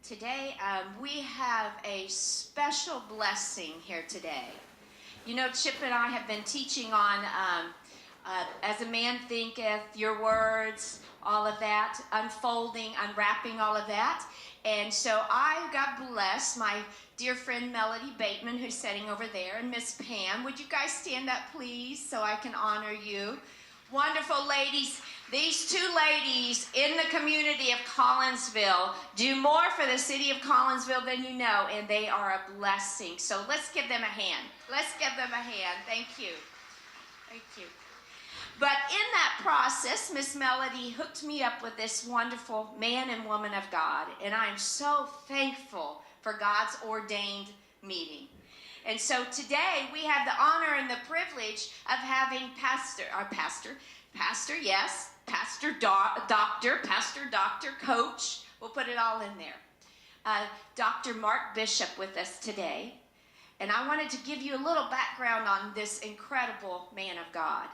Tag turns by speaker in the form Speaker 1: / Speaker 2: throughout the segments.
Speaker 1: Today, we have a special blessing here today. You know, Chip and I have been teaching on as a man thinketh, your words, all of that, unfolding, unwrapping all of that. And so I got blessed. My dear friend Melody Bateman, who's sitting over there, and Miss Pam. Would you guys stand up, please, so I can honor you? Wonderful ladies. These two ladies in the community of Collinsville do more for the city of Collinsville than you know, and they are a blessing. So let's give them a hand. Let's give them a hand. Thank you. Thank you. But in that process, Miss Melody hooked me up with this wonderful man and woman of God, and I'm so thankful for God's ordained meeting. And so today we have the honor and the privilege of having Pastor, Coach, we'll put it all in there, Dr. Mark Bishop with us today. And I wanted to give you a little background on this incredible man of God.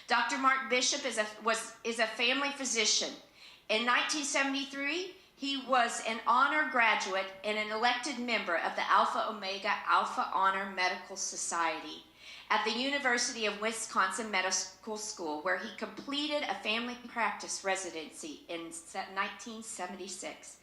Speaker 1: Dr. Mark Bishop is a family physician. In 1973, he was an honor graduate and an elected member of the Alpha Omega Alpha Honor Medical Society at the University of Wisconsin Medical School, where he completed a family practice residency in 1976.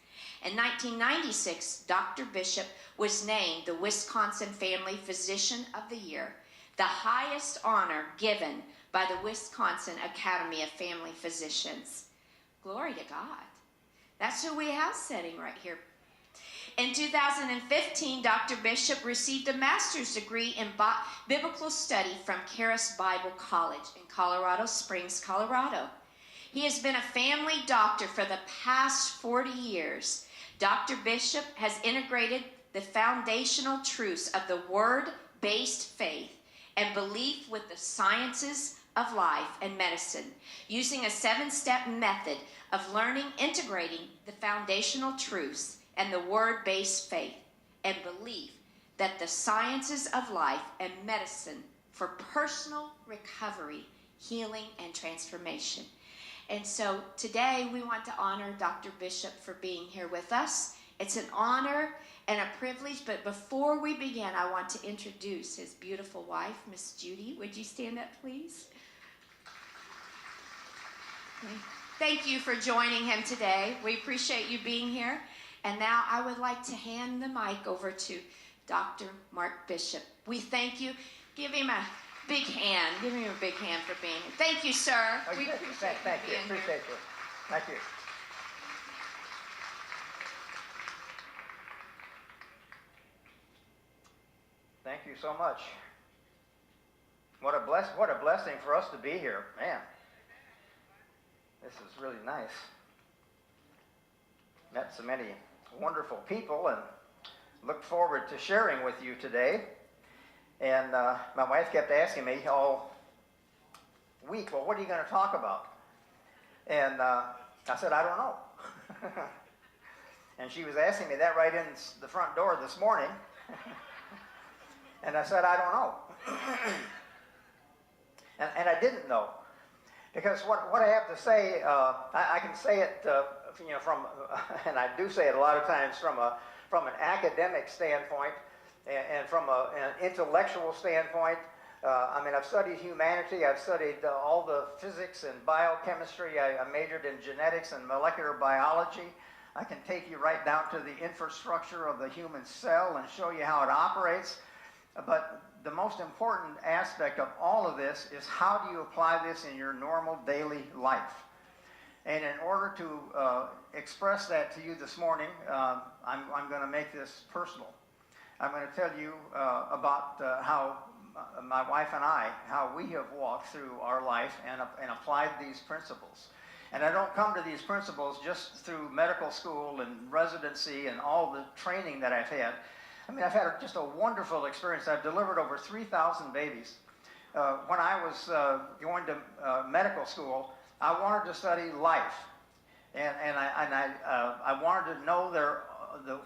Speaker 1: In 1996, Dr. Bishop was named the Wisconsin Family Physician of the Year, the highest honor given by the Wisconsin Academy of Family Physicians. Glory to God. That's who we have sitting right here. In 2015, Dr. Bishop received a master's degree in biblical study from Charis Bible College in Colorado Springs, Colorado. He has been a family doctor for the past 40 years. Dr. Bishop has integrated the foundational truths of the word-based faith and belief with the sciences of life and medicine, using a 7-step method of learning, integrating the foundational truths and the word-based faith and belief that the sciences of life and medicine for personal recovery, healing, and transformation. And so today we want to honor Dr. Bishop for being here with us. It's an honor and a privilege, but before we begin, I want to introduce his beautiful wife, Miss Judy. Would you stand up, please? Thank you for joining him today. We appreciate you being here. And now I would like to hand the mic over to Dr. Mark Bishop. We thank you. Give him a big hand. Give him a big hand for being here. Thank you, sir. We appreciate
Speaker 2: Thank you. Appreciate you. Thank you. Thank you so much. What a blessing for us to be here, man. This is really nice. Met so many wonderful people and look forward to sharing with you today. And my wife kept asking me all week, well, what are you going to talk about? And I said, I don't know. And she was asking me that right in the front door this morning. And I said, I don't know. And I didn't know. Because what I have to say, I can say it, from, and I do say it a lot of times from an academic standpoint and from an intellectual standpoint. I've studied humanity. I've studied all the physics and biochemistry. I majored in genetics and molecular biology. I can take you right down to the infrastructure of the human cell and show you how it operates. But the most important aspect of all of this is how do you apply this in your normal daily life? And in order to express that to you this morning, I'm going to make this personal. I'm going to tell you about how my wife and I, how we have walked through our life and applied these principles. And I don't come to these principles just through medical school and residency and all the training that I've had. I've had just a wonderful experience. I've delivered over 3,000 babies. When I was going to medical school, I wanted to study life. And I wanted to know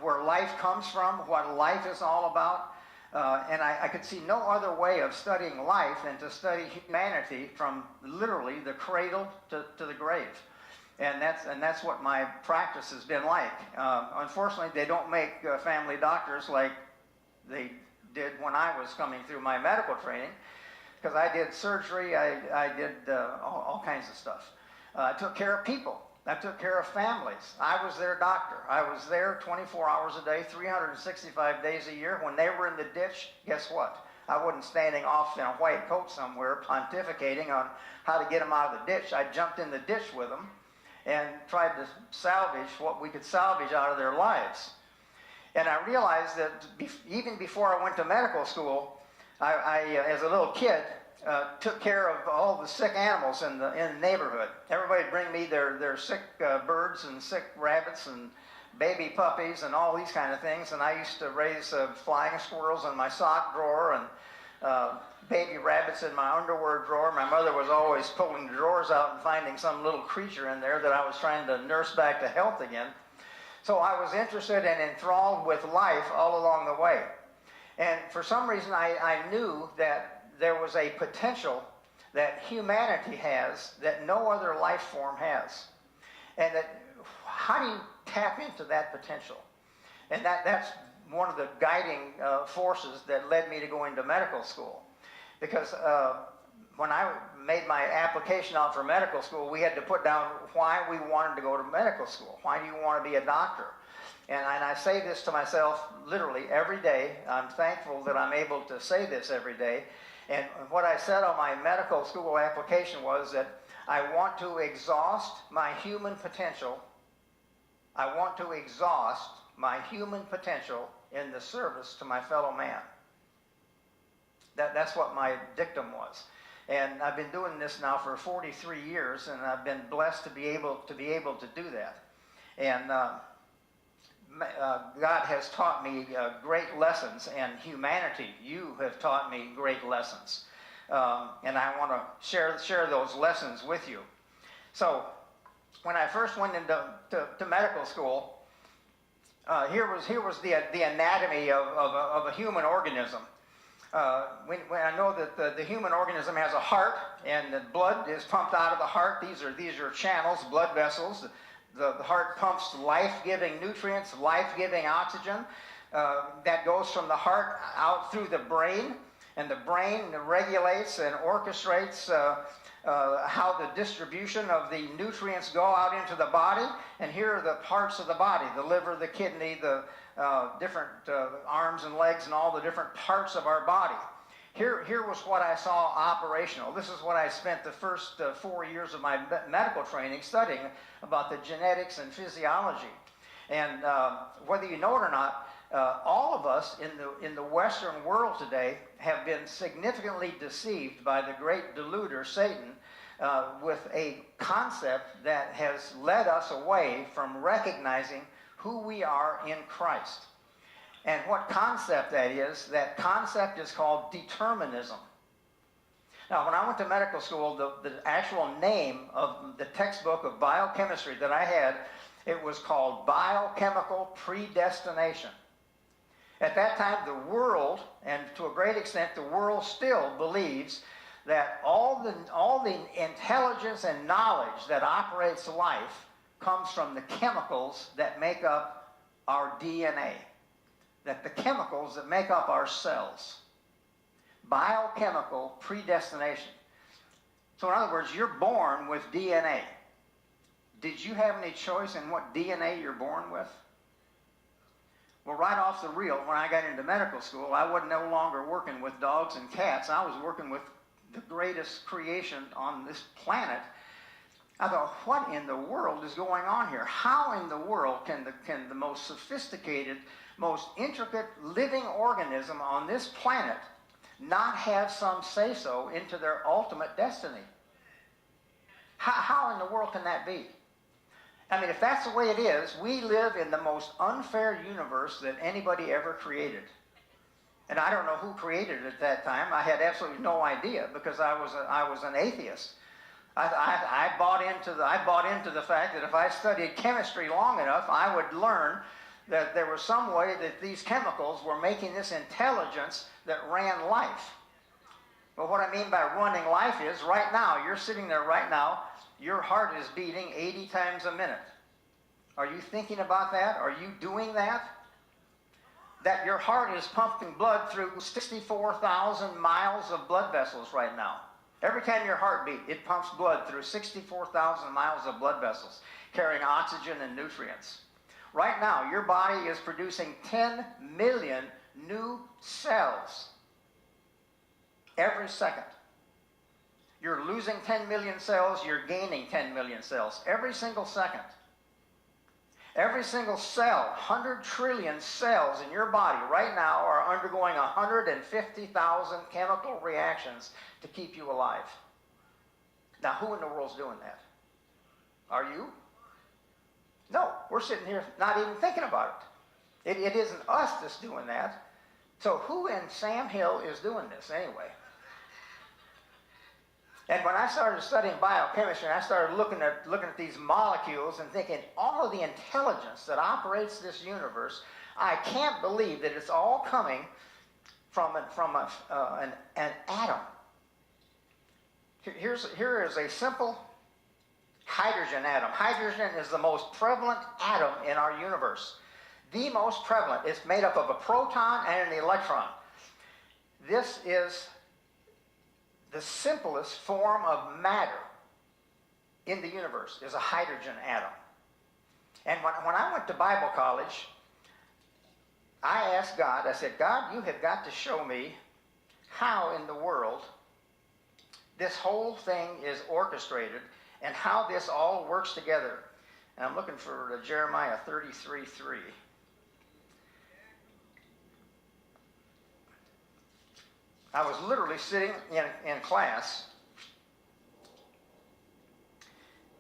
Speaker 2: where life comes from, what life is all about. And I could see no other way of studying life than to study humanity from literally the cradle to the grave. And that's what my practice has been like. Unfortunately, they don't make family doctors like they did when I was coming through my medical training, because I did surgery, I did all kinds of stuff. I took care of people. I took care of families. I was their doctor. I was there 24 hours a day, 365 days a year. When they were in the ditch, guess what? I wasn't standing off in a white coat somewhere pontificating on how to get them out of the ditch. I jumped in the ditch with them and tried to salvage what we could salvage out of their lives. And I realized that even before I went to medical school, I as a little kid, took care of all the sick animals in the neighborhood. Everybody would bring me their sick birds and sick rabbits and baby puppies and all these kind of things. And I used to raise flying squirrels in my sock drawer and baby rabbits in my underwear drawer. My mother was always pulling the drawers out and finding some little creature in there that I was trying to nurse back to health again. So I was interested and enthralled with life all along the way. And for some reason, I knew that there was a potential that humanity has that no other life form has. And that, how do you tap into that potential? And that's one of the guiding forces that led me to go into medical school. Because when I made my application out for medical school, we had to put down why we wanted to go to medical school. Why do you want to be a doctor? And I say this to myself literally every day. I'm thankful that I'm able to say this every day. And what I said on my medical school application was that I want to exhaust my human potential. I want to exhaust my human potential in the service to my fellow man. That's what my dictum was. And I've been doing this now for 43 years, and I've been blessed to be able to do that. And God has taught me great lessons, and humanity, you have taught me great lessons. And I want to share those lessons with you. So, when I first went into medical school, here was the anatomy of a human organism. When I know that the human organism has a heart, and the blood is pumped out of the heart. These are channels, blood vessels. The heart pumps life-giving nutrients, life-giving oxygen that goes from the heart out through the brain, and the brain regulates and orchestrates how the distribution of the nutrients go out into the body. And here are the parts of the body: the liver, the kidney, the different arms and legs, and all the different parts of our body. Here was what I saw operational. This is what I spent the first 4 years of my medical training studying about the genetics and physiology. And whether you know it or not, all of us in the Western world today have been significantly deceived by the great deluder, Satan, with a concept that has led us away from recognizing who we are in Christ. And what concept that concept is called determinism. Now, when I went to medical school, the actual name of the textbook of biochemistry that I had, it was called Biochemical Predestination. At that time, the world, and to a great extent, the world still believes that all the intelligence and knowledge that operates life comes from the chemicals that make up our DNA. That the chemicals that make up our cells. Biochemical predestination. So in other words, you're born with DNA. Did you have any choice in what DNA you're born with? Well, right off the reel, when I got into medical school, I was no longer working with dogs and cats. I was working with the greatest creation on this planet. I thought, what in the world is going on here? How in the world can the most sophisticated, most intricate living organism on this planet not have some say-so into their ultimate destiny? How in the world can that be? I mean, if that's the way it is, we live in the most unfair universe that anybody ever created. And I don't know who created it at that time. I had absolutely no idea, because I was an atheist. I bought into the fact that if I studied chemistry long enough, I would learn that there was some way that these chemicals were making this intelligence that ran life. But what I mean by running life is, right now, you're sitting there right now, your heart is beating 80 times a minute. Are you thinking about that? Are you doing that? That your heart is pumping blood through 64,000 miles of blood vessels right now. Every time your heart beats, it pumps blood through 64,000 miles of blood vessels, carrying oxygen and nutrients. Right now, your body is producing 10 million new cells every second. You're losing 10 million cells, you're gaining 10 million cells every single second. Every single cell, 100 trillion cells in your body right now are undergoing 150,000 chemical reactions to keep you alive. Now, who in the world's doing that? Are you? No, we're sitting here not even thinking about it. It isn't us that's doing that. So who in Sam Hill is doing this anyway? And when I started studying biochemistry, I started looking at these molecules and thinking, all of the intelligence that operates this universe, I can't believe that it's all coming from an atom. Here is a simple hydrogen atom. Hydrogen is the most prevalent atom in our universe. The most prevalent. It's made up of a proton and an electron. This is the simplest form of matter in the universe, is a hydrogen atom. And when I went to Bible college, I asked God, I said, God, you have got to show me how in the world this whole thing is orchestrated and how this all works together. And I'm looking for Jeremiah 33:3. I was literally sitting in class,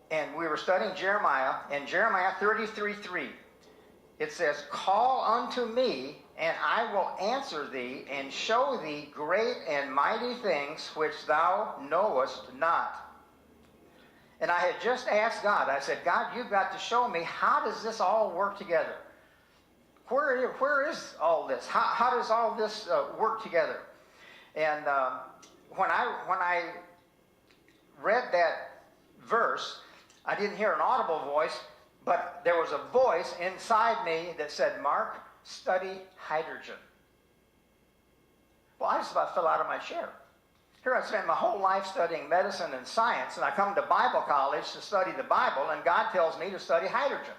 Speaker 2: and we were studying Jeremiah, and Jeremiah 33:3, it says, call unto me, and I will answer thee, and show thee great and mighty things which thou knowest not. And I had just asked God, I said, God, you've got to show me, how does this all work together? Where is all this? How does all this work together? And when I read that verse, I didn't hear an audible voice, but there was a voice inside me that said, Mark, study hydrogen. Well, I just about fell out of my chair. Here I spent my whole life studying medicine and science, and I come to Bible college to study the Bible, and God tells me to study hydrogen.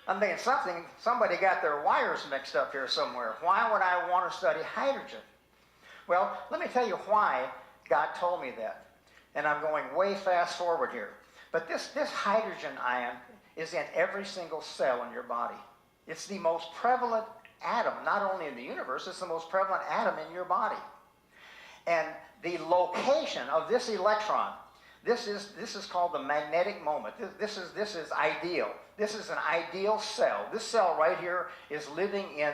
Speaker 2: I'm thinking somebody got their wires mixed up here somewhere. Why would I want to study hydrogen? Well, let me tell you why God told me that. And I'm going way fast forward here. But this hydrogen ion is in every single cell in your body. It's the most prevalent atom, not only in the universe, it's the most prevalent atom in your body. And the location of this electron, this is called the magnetic moment. This is ideal. This is an ideal cell. This cell right here is living in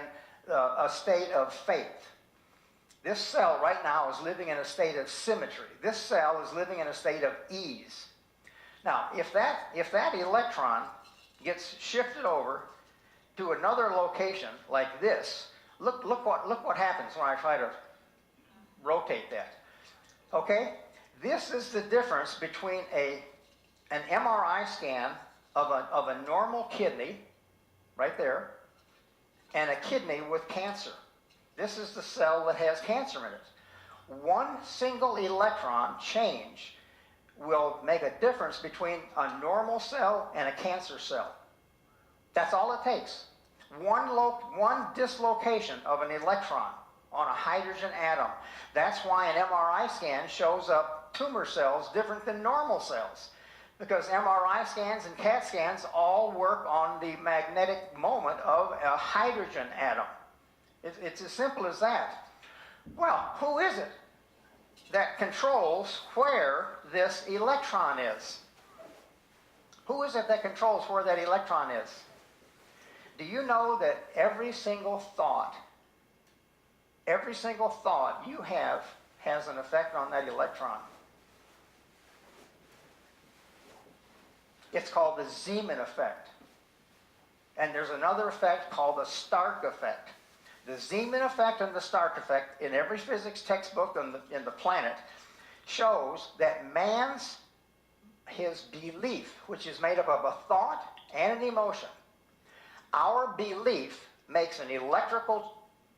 Speaker 2: a state of faith. This cell right now is living in a state of symmetry. This cell is living in a state of ease. Now, if that electron gets shifted over to another location like this, look what happens when I try to rotate that. Okay? This is the difference between an MRI scan of a normal kidney, right there, and a kidney with cancer. This is the cell that has cancer in it. One single electron change will make a difference between a normal cell and a cancer cell. That's all it takes. One dislocation of an electron on a hydrogen atom. That's why an MRI scan shows up tumor cells different than normal cells. Because MRI scans and CAT scans all work on the magnetic moment of a hydrogen atom. It's as simple as that. Well, who is it that controls where this electron is? Who is it that controls where that electron is? Do you know that every single thought you have has an effect on that electron? It's called the Zeeman effect. And there's another effect called the Stark effect. The Zeeman effect and the Stark effect in every physics textbook in the planet shows that man's his belief, which is made up of a thought and an emotion. Our belief makes an electrical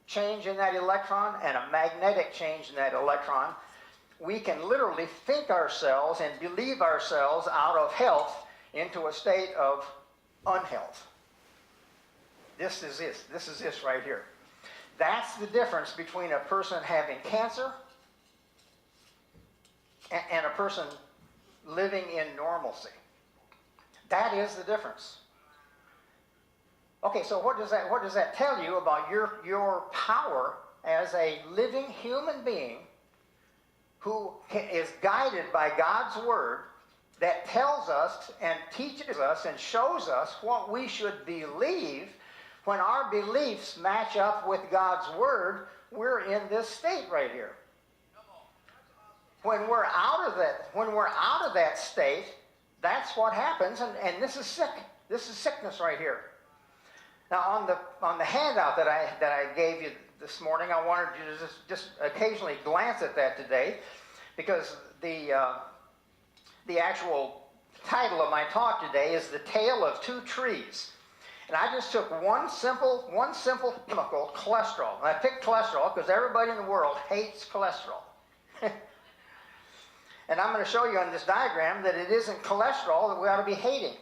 Speaker 2: change in that electron and a magnetic change in that electron. We can literally think ourselves and believe ourselves out of health into a state of unhealth. This is this right here. That's the difference between a person having cancer and a person living in normalcy. That is the difference. Okay, so what does that tell you about your power as a living human being who is guided by God's Word that tells us and teaches us and shows us what we should believe? When our beliefs match up with God's Word, we're in this state right here. When we're out of that state, that's what happens, and this is sick. This is sickness right here. Now, on the handout that I gave you this morning, I wanted you to just occasionally glance at that today, because the actual title of my talk today is "The Tale of Two Trees." And I just took one simple chemical, cholesterol. And I picked cholesterol because everybody in the world hates cholesterol. And I'm going to show you on this diagram that it isn't cholesterol that we ought to be hating.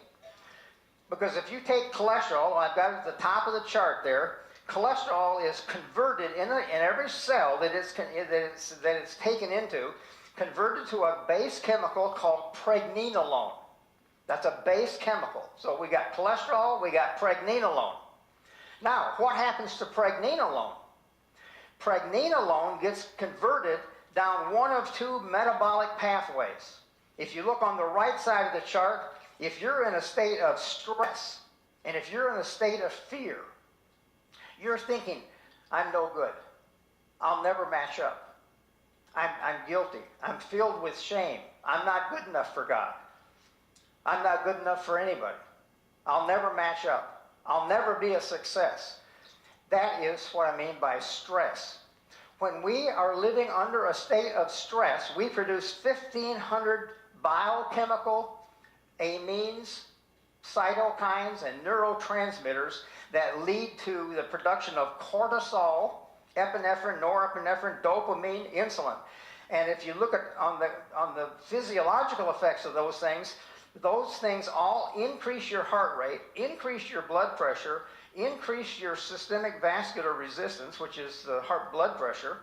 Speaker 2: Because if you take cholesterol, I've got it at the top of the chart there, cholesterol is converted in every cell that it's taken into, converted to a base chemical called pregnenolone. That's a base chemical. So we got cholesterol, we got pregnenolone. Now, what happens to pregnenolone? Pregnenolone gets converted down one of two metabolic pathways. If you look on the right side of the chart, if you're in a state of stress, and if you're in a state of fear, you're thinking, I'm no good. I'll never match up. I'm guilty. I'm filled with shame. I'm not good enough for God. I'm not good enough for anybody. I'll never match up. I'll never be a success. That is what I mean by stress. When we are living under a state of stress, we produce 1,500 biochemical amines, cytokines, and neurotransmitters that lead to the production of cortisol, epinephrine, norepinephrine, dopamine, insulin. And if you look at on the physiological effects of those things all increase your heart rate, increase your blood pressure, increase your systemic vascular resistance, which is the heart blood pressure,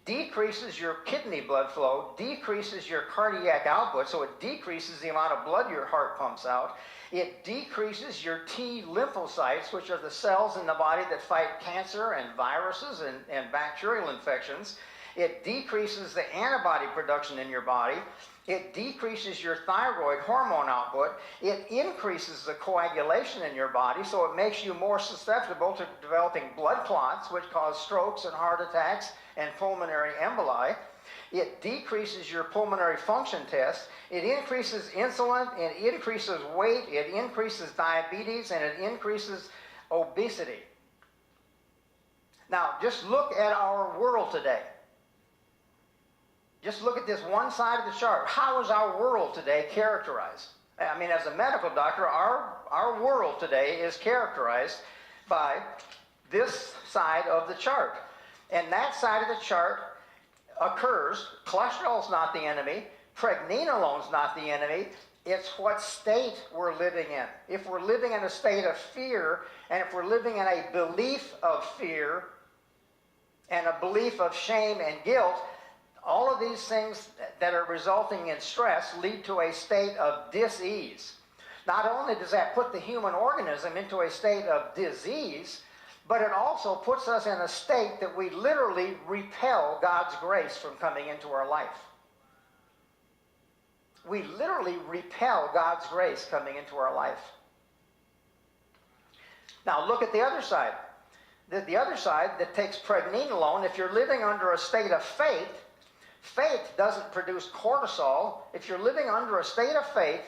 Speaker 2: decreases your kidney blood flow, decreases your cardiac output, so it decreases the amount of blood your heart pumps out. It decreases your T lymphocytes, which are the cells in the body that fight cancer and viruses and bacterial infections. It decreases the antibody production in your body. It decreases your thyroid hormone output. It increases the coagulation in your body, so it makes you more susceptible to developing blood clots, which cause strokes and heart attacks and pulmonary emboli. It decreases your pulmonary function test. It increases insulin, it increases weight, it increases diabetes, and it increases obesity. Now, just look at our world today. Just look at this one side of the chart. How is our world today characterized? I mean, as a medical doctor, our world today is characterized by this side of the chart. And that side of the chart occurs, cholesterol's not the enemy, pregnenolone's not the enemy, it's what state we're living in. If we're living in a state of fear, and if we're living in a belief of fear, and a belief of shame and guilt, all of these things that are resulting in stress lead to a state of dis-ease. Not only does that put the human organism into a state of disease, but it also puts us in a state that we literally repel God's grace from coming into our life. We literally repel God's grace coming into our life. Now look at the other side. The other side that takes pregnenolone, if you're living under a state of faith, faith doesn't produce cortisol. If you're living under a state of faith,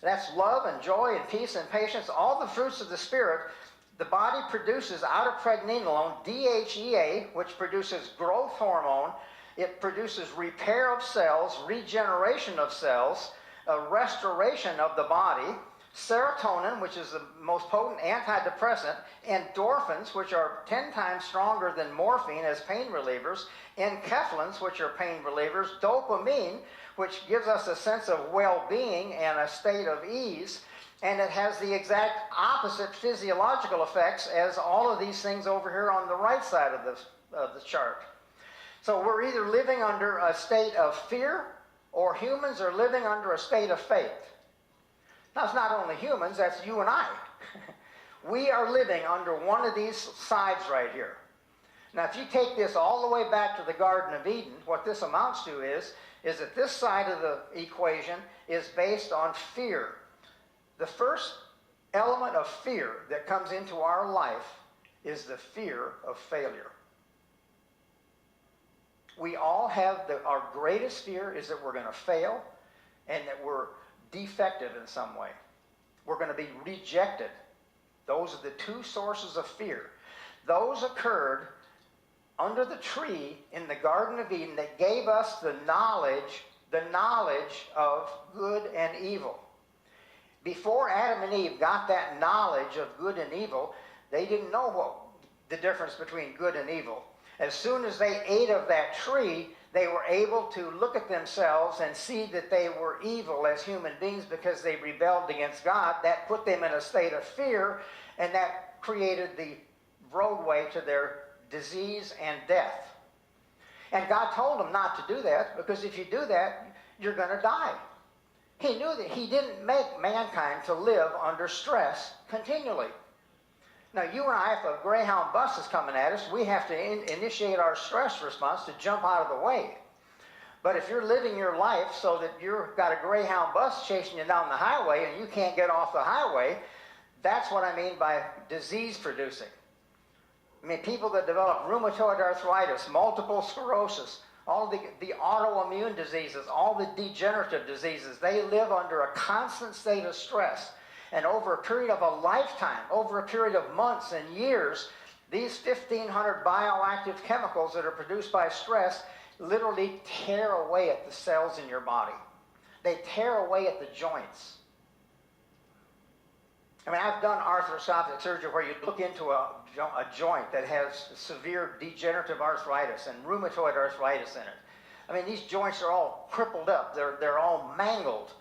Speaker 2: that's love and joy and peace and patience, all the fruits of the Spirit, the body produces out of pregnenolone DHEA, which produces growth hormone. It produces repair of cells, regeneration of cells, a restoration of the body, serotonin, which is the most potent antidepressant, endorphins, which are 10 times stronger than morphine as pain relievers, enkephalins, which are pain relievers, dopamine, which gives us a sense of well-being and a state of ease, and it has the exact opposite physiological effects as all of these things over here on the right side of the chart. So we're either living under a state of fear, or humans are living under a state of faith. Now, it's not only humans, that's you and I. We are living under one of these sides right here. Now, if you take this all the way back to the Garden of Eden, what this amounts to is that this side of the equation is based on fear. The first element of fear that comes into our life is the fear of failure. We all have our greatest fear is that we're going to fail and that we're defective in some way. We're going to be rejected. Those are the two sources of fear. Those occurred under the tree in the Garden of Eden that gave us the knowledge of good and evil. Before Adam and Eve got that knowledge of good and evil, they didn't know what the difference between good and evil. As soon as they ate of that tree, they were able to look at themselves and see that they were evil as human beings because they rebelled against God. That put them in a state of fear, and that created the roadway to their disease and death. And God told them not to do that, because if you do that, you're going to die. He knew that He didn't make mankind to live under stress continually. Now, you and I, if a Greyhound bus is coming at us, we have to initiate our stress response to jump out of the way. But if you're living your life so that you've got a Greyhound bus chasing you down the highway and you can't get off the highway, that's what I mean by disease producing. I mean, people that develop rheumatoid arthritis, multiple sclerosis, all the autoimmune diseases, all the degenerative diseases, they live under a constant state of stress. And over a period of a lifetime, over a period of months and years, these 1,500 bioactive chemicals that are produced by stress literally tear away at the cells in your body. They tear away at the joints. I mean, I've done arthroscopic surgery where you look into a joint that has severe degenerative arthritis and rheumatoid arthritis in it. I mean, these joints are all crippled up. They're all mangled.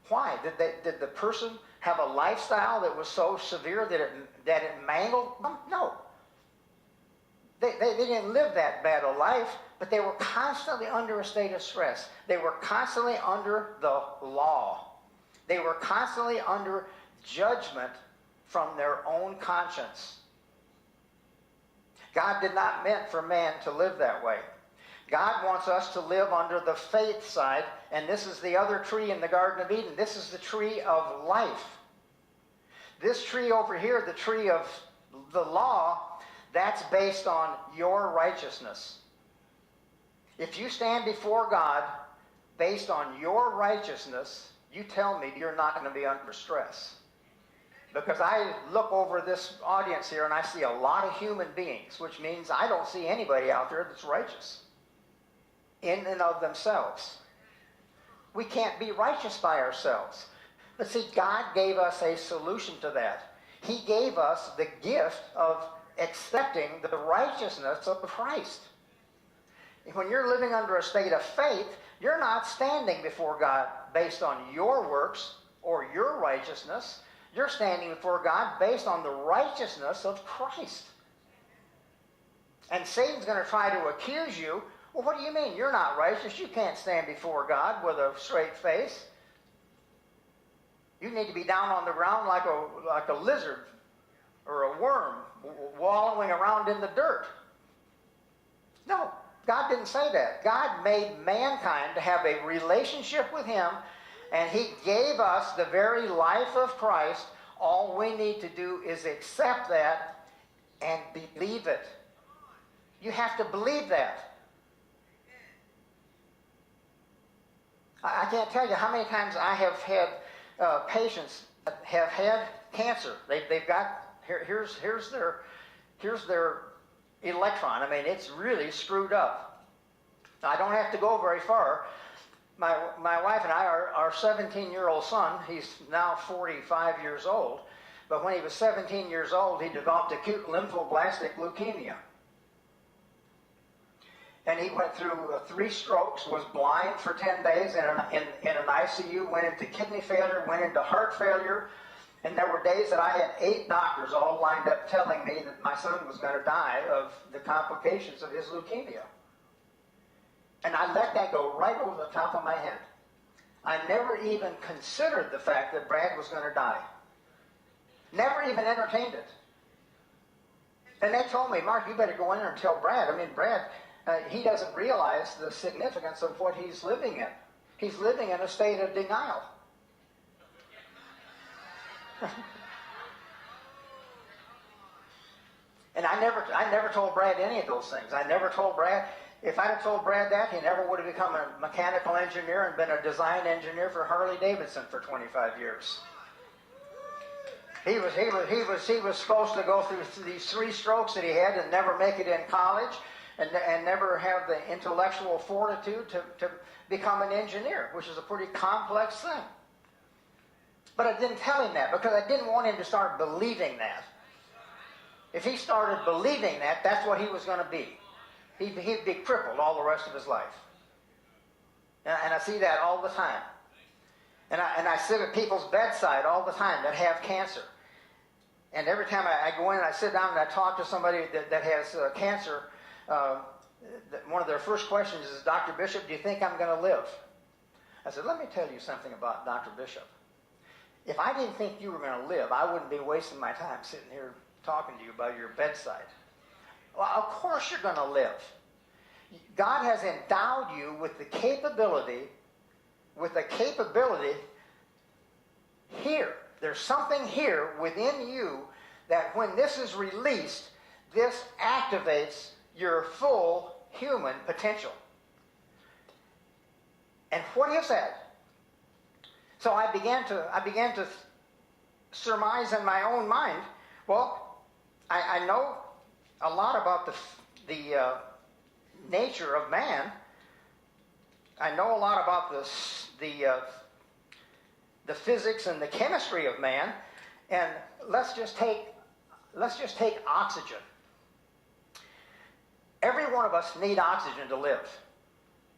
Speaker 2: Why? Did the person have a lifestyle that was so severe that it mangled them? No. They didn't live that bad a life, but they were constantly under a state of stress. They were constantly under the law. They were constantly under judgment from their own conscience. God did not meant for man to live that way. God wants us to live under the faith side, and this is the other tree in the Garden of Eden. This is the tree of life. This tree over here, the tree of the law, that's based on your righteousness. If you stand before God based on your righteousness, you tell me you're not going to be under stress. Because I look over this audience here and I see a lot of human beings, which means I don't see anybody out there that's righteous in and of themselves. We can't be righteous by ourselves. But see, God gave us a solution to that. He gave us the gift of accepting the righteousness of Christ. When you're living under a state of faith, you're not standing before God based on your works or your righteousness. You're standing before God based on the righteousness of Christ. And Satan's going to try to accuse you. Well, what do you mean? You're not righteous. You can't stand before God with a straight face. You need to be down on the ground like a lizard or a worm wallowing around in the dirt. No, God didn't say that. God made mankind to have a relationship with Him, and He gave us the very life of Christ. All we need to do is accept that and believe it. You have to believe that. I can't tell you how many times I have had patients that have had cancer. They've got here's their electron. I mean, it's really screwed up. Now, I don't have to go very far. my wife and I, our 17-year-old son, he's now 45 years old, but when he was 17 years old, he developed acute lymphoblastic leukemia. And he went through 3 strokes, was blind for 10 days in an ICU, went into kidney failure, went into heart failure. And there were days that I had 8 doctors all lined up telling me that my son was going to die of the complications of his leukemia. And I let that go right over the top of my head. I never even considered the fact that Brad was going to die. Never even entertained it. And they told me, Mark, you better go in there and tell Brad. I mean, Brad, he doesn't realize the significance of what he's living in. He's living in a state of denial. And I never told Brad any of those things. I never told Brad. If I'd have told Brad that, he never would have become a mechanical engineer and been a design engineer for Harley Davidson for 25 years. He was supposed to go through these 3 strokes that he had and never make it in college, and never have the intellectual fortitude to become an engineer, which is a pretty complex thing. But I didn't tell him that because I didn't want him to start believing that. If he started believing that, that's what he was going to be. He'd be crippled all the rest of his life. And I see that all the time. And I sit at people's bedside all the time that have cancer. And every time I go in and I sit down and I talk to somebody that has cancer, one of their first questions is, Dr. Bishop, do you think I'm going to live? I said, let me tell you something about Dr. Bishop. If I didn't think you were going to live, I wouldn't be wasting my time sitting here talking to you by your bedside. Well, of course you're going to live. God has endowed you with the capability here. There's something here within you that when this is released, this activates your full human potential. And what is that? So I began to surmise in my own mind, well, I know a lot about the nature of man. I know a lot about the physics and the chemistry of man. And let's just take oxygen. Every one of us need oxygen to live.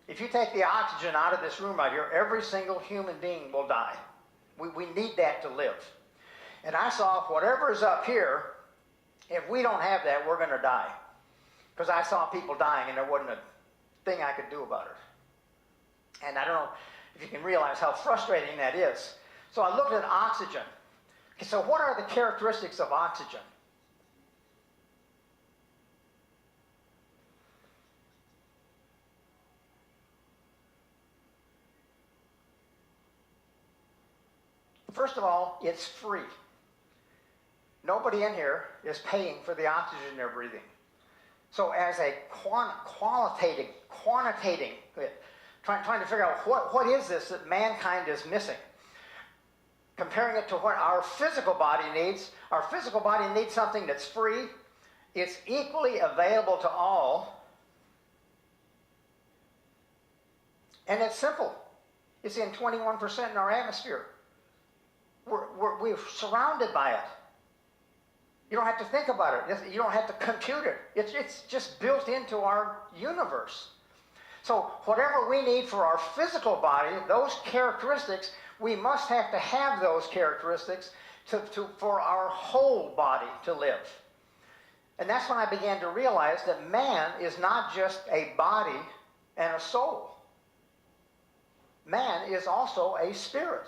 Speaker 2: If you take the oxygen out of this room right here, every single human being will die. We need that to live. And I saw whatever is up here, if we don't have that, we're going to die. Because I saw people dying and there wasn't a thing I could do about it. And I don't know if you can realize how frustrating that is. So I looked at oxygen. Okay, so what are the characteristics of oxygen? First of all, it's free. Nobody in here is paying for the oxygen they're breathing. So as a quantitating, trying to figure out what is this that mankind is missing. Comparing it to what our physical body needs. Our physical body needs something that's free. It's equally available to all. And it's simple. It's in 21% in our atmosphere. We're surrounded by it. You don't have to think about it. You don't have to compute it. It's just built into our universe. So whatever we need for our physical body, those characteristics, we must have to have those characteristics for our whole body to live. And that's when I began to realize that man is not just a body and a soul. Man is also a spirit.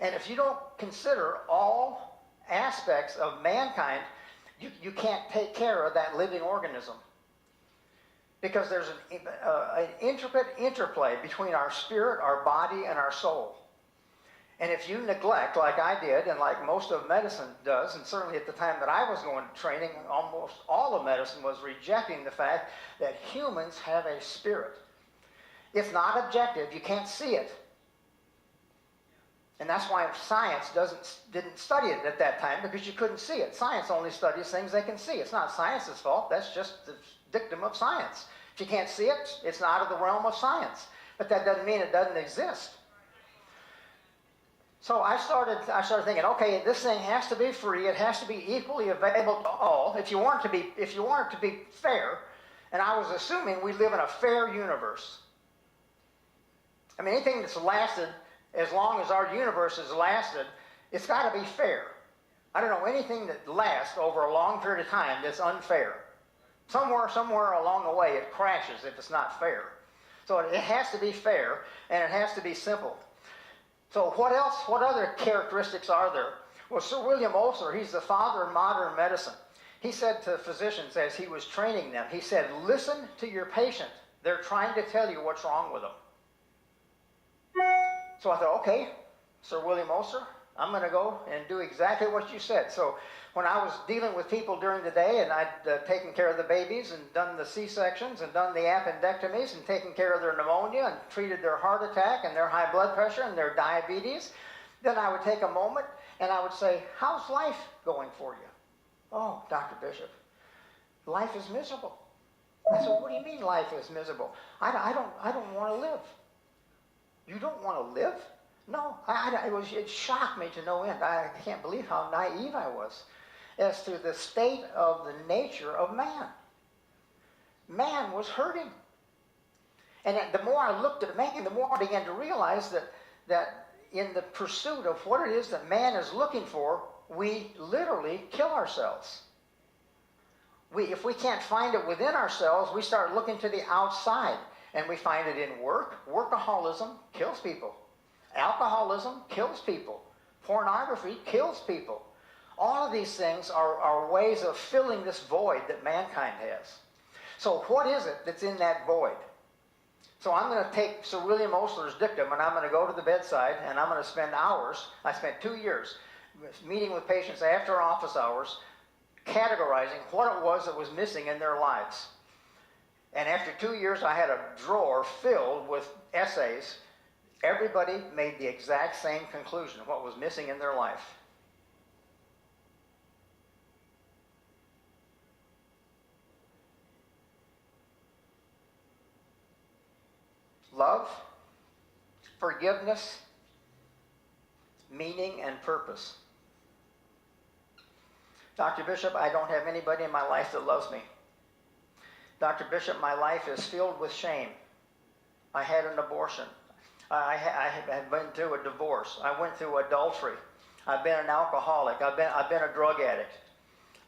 Speaker 2: And if you don't consider all aspects of mankind, you can't take care of that living organism. Because there's an intricate interplay between our spirit, our body, and our soul. And if you neglect, like I did, and like most of medicine does, and certainly at the time that I was going to training, almost all of medicine was rejecting the fact that humans have a spirit. It's not objective. You can't see it. And that's why science didn't study it at that time, because you couldn't see it. Science only studies things they can see. It's not science's fault. That's just the dictum of science. If you can't see it, it's not out of the realm of science. But that doesn't mean it doesn't exist. So I started thinking, okay, this thing has to be free. It has to be equally available to all. If you want it to be fair, and I was assuming we live in a fair universe. I mean, anything that's lasted as long as our universe has lasted, it's got to be fair. I don't know anything that lasts over a long period of time that's unfair. Somewhere along the way it crashes if it's not fair. So it has to be fair, and it has to be simple. So what else? What other characteristics are there? Well, Sir William Osler, he's the father of modern medicine. He said to physicians as he was training them, he said, listen to your patient. They're trying to tell you what's wrong with them. So I thought, okay, Sir William Osler, I'm going to go and do exactly what you said. So when I was dealing with people during the day, and I'd taken care of the babies and done the C-sections and done the appendectomies and taken care of their pneumonia and treated their heart attack and their high blood pressure and their diabetes, then I would take a moment and I would say, how's life going for you? Oh, Dr. Bishop, life is miserable. I said, what do you mean life is miserable? I don't want to live. You don't want to live? No, it shocked me to no end. I can't believe how naive I was as to the state of the nature of man. Man was hurting. And the more I looked at man, the more I began to realize that in the pursuit of what it is that man is looking for, we literally kill ourselves. If we can't find it within ourselves, we start looking to the outside. And we find it in work. Workaholism kills people. Alcoholism kills people. Pornography kills people. All of these things are ways of filling this void that mankind has. So what is it that's in that void? So I'm going to take Sir William Osler's dictum, and I'm going to go to the bedside, and I'm going to spend hours. I spent 2 years meeting with patients after office hours, categorizing what it was that was missing in their lives. And after 2 years, I had a drawer filled with essays. Everybody made the exact same conclusion of what was missing in their life. Love, forgiveness, meaning, and purpose. Dr. Bishop, I don't have anybody in my life that loves me. Dr. Bishop, my life is filled with shame. I had an abortion. I have been through a divorce. I went through adultery. I've been an alcoholic. I've been a drug addict.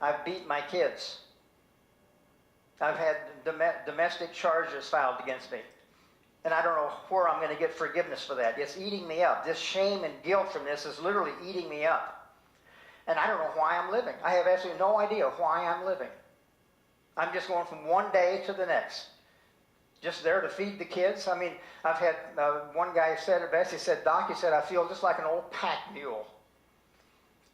Speaker 2: I've beat my kids. I've had domestic charges filed against me. And I don't know where I'm going to get forgiveness for that. It's eating me up. This shame and guilt from this is literally eating me up. And I don't know why I'm living. I have absolutely no idea why I'm living. I'm just going from one day to the next. Just there to feed the kids. I mean, I've had one guy said it best. He said, Doc, he said, I feel just like an old pack mule.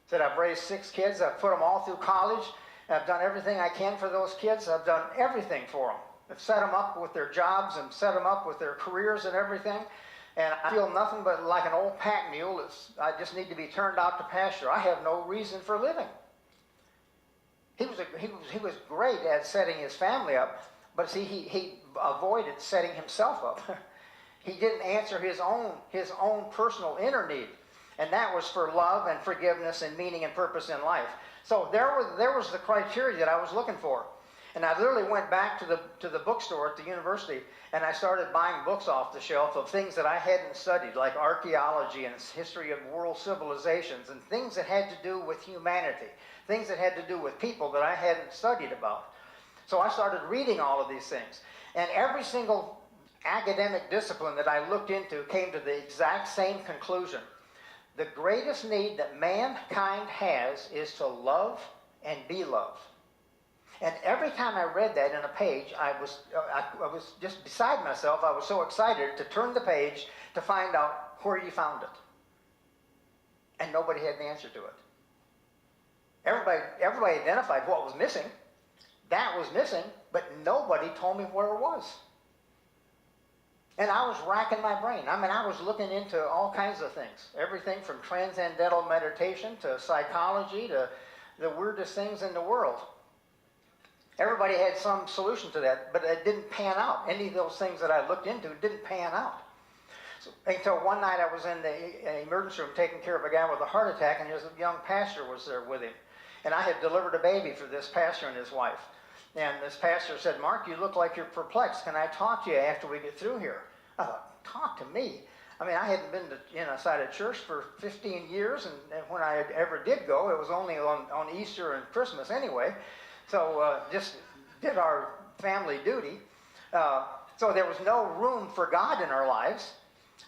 Speaker 2: He said, I've raised 6 kids. I've put them all through college. I've done everything I can for those kids. I've done everything for them. I've set them up with their jobs and set them up with their careers and everything. And I feel nothing but like an old pack mule. I just need to be turned out to pasture. I have no reason for living. He was great at setting his family up, but see, he avoided setting himself up. He didn't answer his own personal inner need, and that was for love and forgiveness and meaning and purpose in life. So there was the criteria that I was looking for, and I literally went back to the bookstore at the university, and I started buying books off the shelf of things that I hadn't studied, like archaeology and history of world civilizations and things that had to do with humanity. Things that had to do with people that I hadn't studied about. So I started reading all of these things. And every single academic discipline that I looked into came to the exact same conclusion. The greatest need that mankind has is to love and be loved. And every time I read that in a page, I was just beside myself. I was so excited to turn the page to find out where you found it. And nobody had the answer to it. Everybody identified what was missing. That was missing, but nobody told me where it was. And I was racking my brain. I mean, I was looking into all kinds of things. Everything from transcendental meditation to psychology to the weirdest things in the world. Everybody had some solution to that, but it didn't pan out. Any of those things that I looked into didn't pan out. Until one night I was in the emergency room taking care of a guy with a heart attack, and his young pastor was there with him. And I had delivered a baby for this pastor and his wife. And this pastor said, "Mark, you look like you're perplexed. Can I talk to you after we get through here?" I thought, talk to me? I mean, I hadn't been to inside a church for 15 years, and when I ever did go, it was only on Easter and Christmas anyway. So just did our family duty. So there was no room for God in our lives.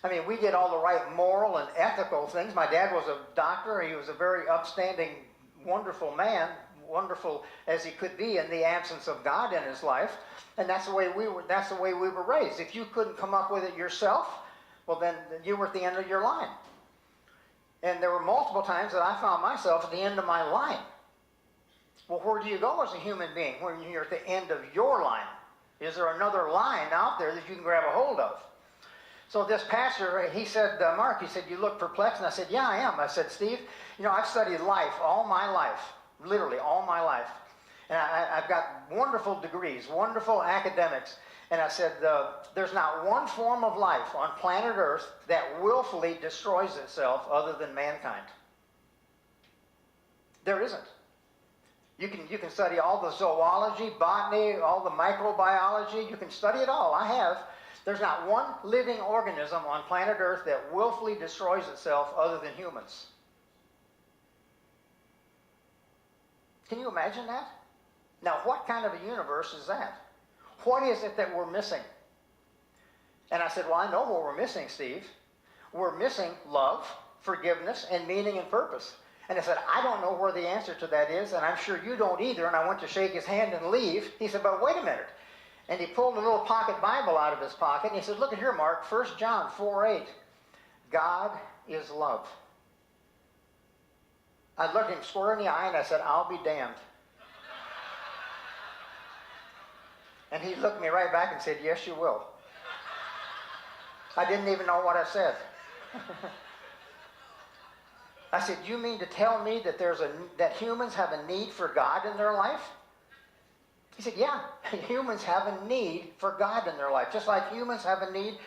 Speaker 2: I mean, we did all the right moral and ethical things. My dad was a doctor. He was a very upstanding, wonderful man, wonderful as he could be in the absence of God in his life. And that's the way we were. That's the way we were raised. If you couldn't come up with it yourself, well, then you were at the end of your line. And there were multiple times that I found myself at the end of my line. Well, where do you go as a human being when you're at the end of your line? Is there another line out there that you can grab a hold of? So this pastor, he said, "Mark," he said, "you look perplexed." And I said, "Yeah, I am." I said, "Steve, I've studied life all my life, literally all my life. And I've got wonderful degrees, wonderful academics." And I said, "There's not one form of life on planet Earth that willfully destroys itself other than mankind. There isn't. You can study all the zoology, botany, all the microbiology. You can study it all. I have. There's not one living organism on planet Earth that willfully destroys itself other than humans." Can you imagine that? Now, what kind of a universe is that? What is it that we're missing? And I said, "Well, I know what we're missing, Steve. We're missing love, forgiveness, and meaning and purpose." And I said, "I don't know where the answer to that is, and I'm sure you don't either." And I went to shake his hand and leave. He said, "But wait a minute." And he pulled a little pocket Bible out of his pocket, and he said, "Look at here, Mark, 1 John 4:8. God is love." I looked him square in the eye, and I said, "I'll be damned." And he looked me right back and said, "Yes, you will." I didn't even know what I said. I said, "You mean to tell me that that humans have a need for God in their life?" He said, "Yeah, humans have a need for God in their life, just like humans have a need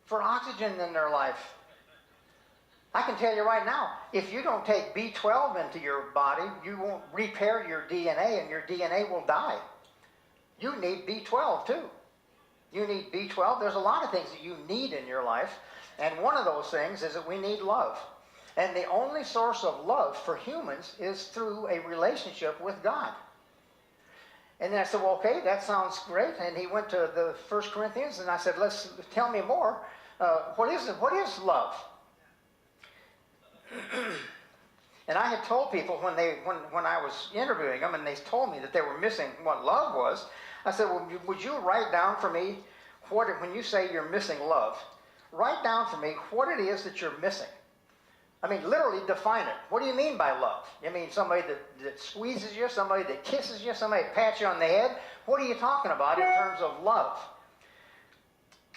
Speaker 2: for oxygen in their life. I can tell you right now, if you don't take B12 into your body, you won't repair your DNA, and your DNA will die. You need B12 too. You need B12. There's a lot of things that you need in your life, and one of those things is that we need love. And the only source of love for humans is through a relationship with God." And then I said, "Well, okay, that sounds great." And he went to the 1 Corinthians, and I said, "Tell me more. What is love?" And I had told people when I was interviewing them, and they told me that they were missing what love was. I said, "Well, would you write down for me when you say you're missing love, write down for me what it is that you're missing. I mean, literally define it. What do you mean by love? You mean somebody that squeezes you, somebody that kisses you, somebody that pats you on the head? What are you talking about in terms of love?"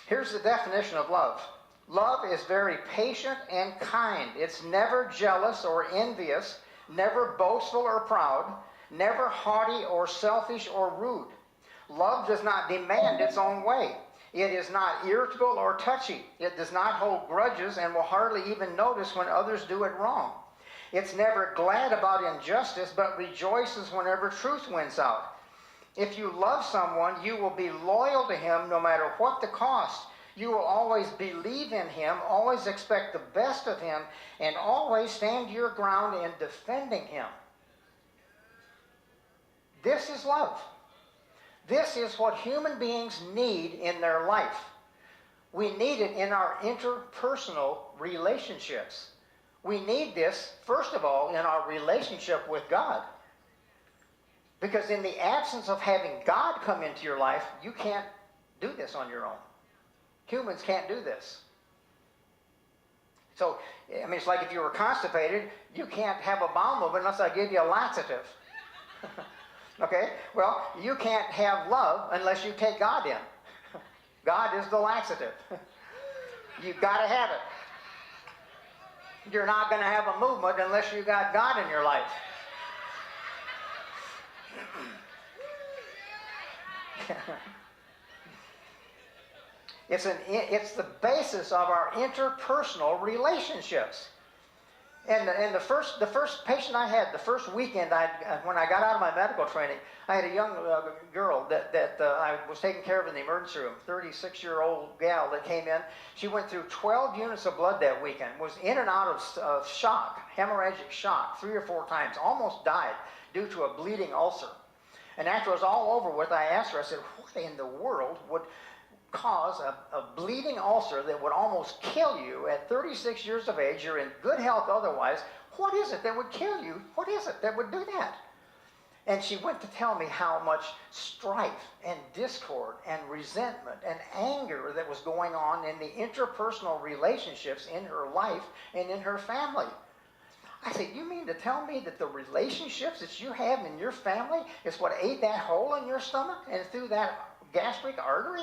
Speaker 2: Here's the definition of love. Love is very patient and kind. It's never jealous or envious, never boastful or proud, never haughty or selfish or rude. Love does not demand its own way. It is not irritable or touchy. It does not hold grudges and will hardly even notice when others do it wrong. It's never glad about injustice, but rejoices whenever truth wins out. If you love someone, you will be loyal to him no matter what the cost. You will always believe in him, always expect the best of him, and always stand your ground in defending him. This is love. This is what human beings need in their life. We need it in our interpersonal relationships. We need this, first of all, in our relationship with God. Because in the absence of having God come into your life, you can't do this on your own. Humans can't do this. So, I mean, it's like if you were constipated, you can't have a bowel movement unless I give you a laxative. Okay? Well, you can't have love unless you take God in. God is the laxative. You've got to have it. You're not going to have a movement unless you got God in your life. It's the basis of our interpersonal relationships. And the first patient I had, the first weekend when I got out of my medical training, I had a young girl that I was taking care of in the emergency room, 36-year-old gal that came in. She went through 12 units of blood that weekend, was in and out of shock, hemorrhagic shock, 3 or 4 times, almost died due to a bleeding ulcer. And after it was all over with, I asked her, I said, what in the world would cause a bleeding ulcer that would almost kill you at 36 years of age? You're in good health otherwise. What is it that would kill you? What is it that would do that? And she went to tell me how much strife and discord and resentment and anger that was going on in the interpersonal relationships in her life and in her family. I said, you mean to tell me that the relationships that you have in your family is what ate that hole in your stomach and through that gastric artery?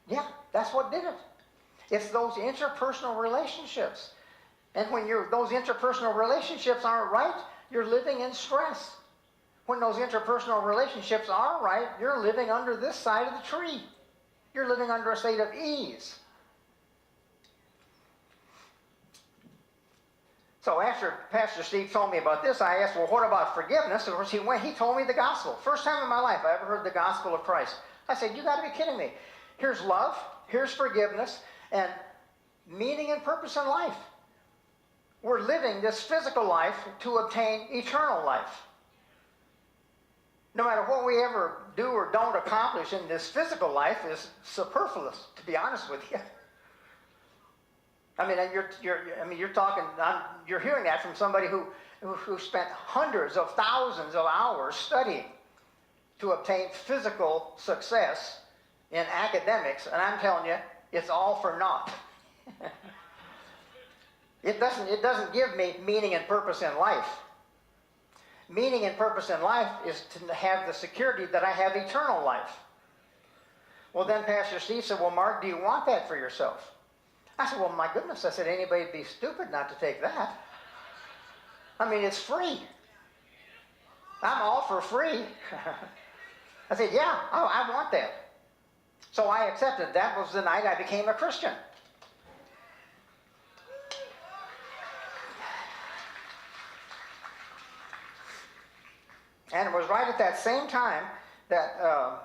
Speaker 2: Yeah, that's what did it. It's those interpersonal relationships. And when those interpersonal relationships aren't right, you're living in stress. When those interpersonal relationships are right, you're living under this side of the tree. You're living under a state of ease. So after Pastor Steve told me about this, I asked, well, what about forgiveness? Of course, he told me the gospel. First time in my life I ever heard the gospel of Christ. I said, you got to be kidding me. Here's love, here's forgiveness, and meaning and purpose in life. We're living this physical life to obtain eternal life. No matter what we ever do or don't accomplish in this physical life is superfluous, to be honest with you. I mean, you're hearing that from somebody who spent hundreds of thousands of hours studying to obtain physical success in academics, and I'm telling you, it's all for naught. It doesn't give me meaning and purpose in life. Meaning and purpose in life is to have the security that I have eternal life. Well, then Pastor Steve said, well, Mark, do you want that for yourself? I said, well, my goodness, I said, anybody'd be stupid not to take that. I mean, it's free. I'm all for free. I said, yeah, I want that. So I accepted. That was the night I became a Christian. And it was right at that same time that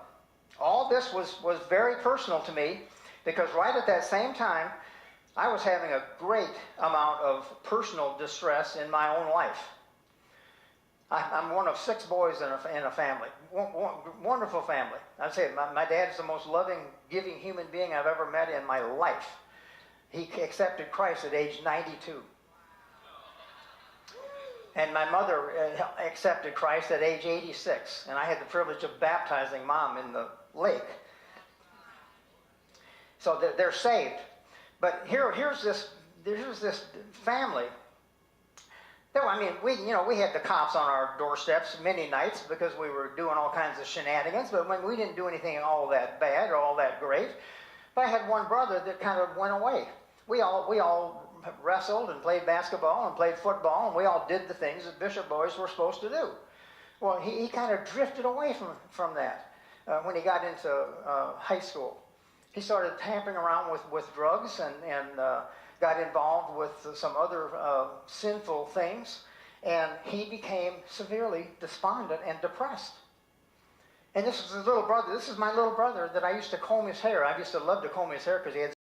Speaker 2: all this was very personal to me, because right at that same time, I was having a great amount of personal distress in my own life. I'm one of 6 boys in a family. Wonderful family. I'd say my dad is the most loving, giving human being I've ever met in my life. He accepted Christ at age 92. And my mother accepted Christ at age 86. And I had the privilege of baptizing Mom in the lake. So they're saved. But here's this family. We had the cops on our doorsteps many nights because we were doing all kinds of shenanigans, but when we didn't do anything all that bad or all that great. But I had one brother that kind of went away. We all wrestled and played basketball and played football, and we all did the things that bishop boys were supposed to do. Well, he kind of drifted away from that when he got into high school. He started tampering around with drugs and got involved with some other sinful things, and he became severely despondent and depressed. And this is his little brother. This is my little brother that I used to comb his hair. I used to love to comb his hair because he had